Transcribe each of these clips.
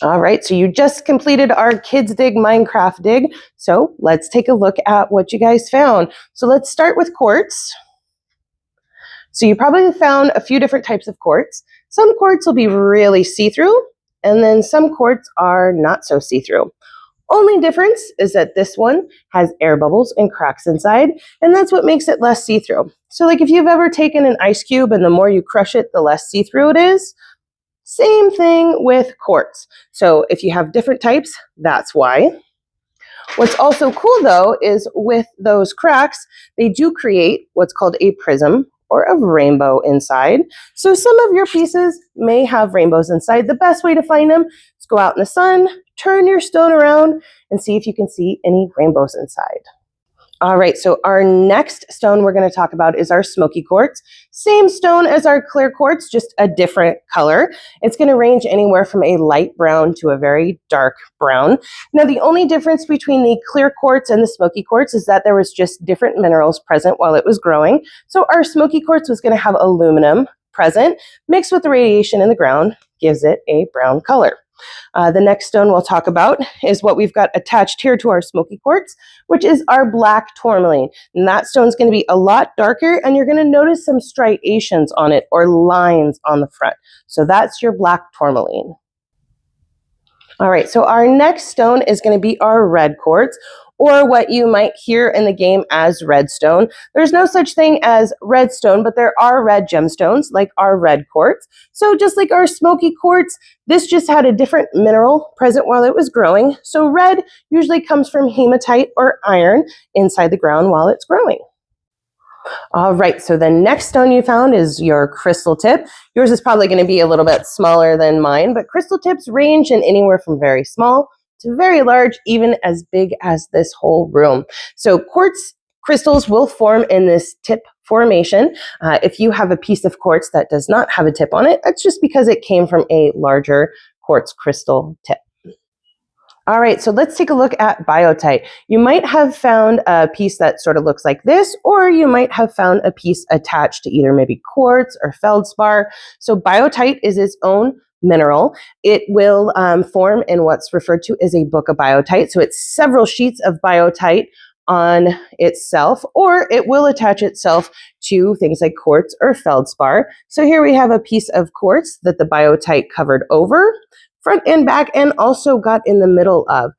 All right, so you just completed our Kids Dig Minecraft dig. So let's take a look at what you guys found. So let's start with quartz. So you probably found a few different types of quartz. Some quartz will be really see-through, and then some quartz are not so see-through. Only difference is that this one has air bubbles and cracks inside, and that's what makes it less see-through. So like if you've ever taken an ice cube and the more you crush it, the less see-through it is, same thing with quartz. So if you have different types, that's why. What's also cool though is with those cracks, they do create what's called a prism or a rainbow inside. So some of your pieces may have rainbows inside. The best way to find them is go out in the sun, turn your stone around, and see if you can see any rainbows inside. All right, so our next stone we're going to talk about is our smoky quartz. Same stone as our clear quartz, just a different color. It's going to range anywhere from a light brown to a very dark brown. Now, the only difference between the clear quartz and the smoky quartz is that there was just different minerals present while it was growing. So our smoky quartz was going to have aluminum present, mixed with the radiation in the ground, gives it a brown color. The next stone we'll talk about is what we've got attached here to our smoky quartz, which is our black tourmaline. And that stone's going to be a lot darker, and you're going to notice some striations on it or lines on the front. So that's your black tourmaline. All right, so our next stone is going to be our red quartz, or what you might hear in the game as redstone. There's no such thing as redstone, but there are red gemstones like our red quartz. So just like our smoky quartz, this just had a different mineral present while it was growing. So red usually comes from hematite or iron inside the ground while it's growing. All right, so the next stone you found is your crystal tip. Yours is probably going to be a little bit smaller than mine, but crystal tips range in anywhere from very small to very large, even as big as this whole room. So quartz crystals will form in this tip formation. If you have a piece of quartz that does not have a tip on it, that's just because it came from a larger quartz crystal tip. All right, so let's take a look at biotite. You might have found a piece that sort of looks like this, or you might have found a piece attached to either maybe quartz or feldspar. So biotite is its own mineral. It will form in what's referred to as a book of biotite. So it's several sheets of biotite on itself, or it will attach itself to things like quartz or feldspar. So here we have a piece of quartz that the biotite covered over, front and back, and also got in the middle of.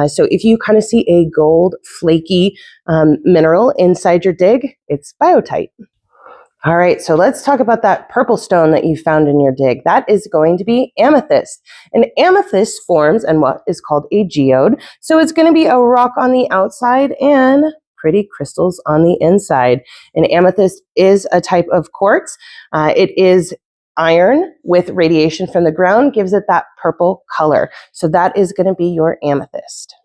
So if you kind of see a gold flaky mineral inside your dig, it's biotite. All right, so let's talk about that purple stone that you found in your dig. That is going to be amethyst. And amethyst forms in what is called a geode. So it's going to be a rock on the outside and pretty crystals on the inside. And amethyst is a type of quartz. It is iron with radiation from the ground, gives it that purple color. So that is going to be your amethyst.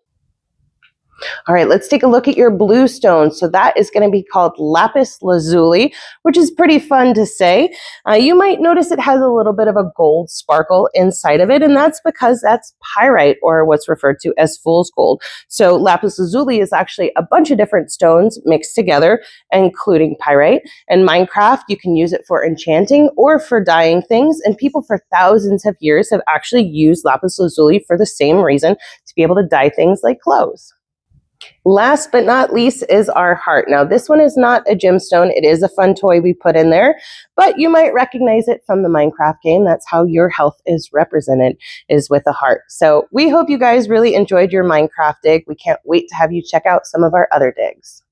All right, let's take a look at your blue stone. So that is going to be called lapis lazuli, which is pretty fun to say. You might notice it has a little bit of a gold sparkle inside of it, and that's because that's pyrite, or what's referred to as fool's gold. So lapis lazuli is actually a bunch of different stones mixed together, including pyrite. In Minecraft, you can use it for enchanting or for dyeing things, and people for thousands of years have actually used lapis lazuli for the same reason, to be able to dye things like clothes. Last but not least is our heart. Now, this one is not a gemstone. It is a fun toy we put in there, but you might recognize it from the Minecraft game. That's how your health is represented, is with a heart. So we hope you guys really enjoyed your Minecraft dig. We can't wait to have you check out some of our other digs.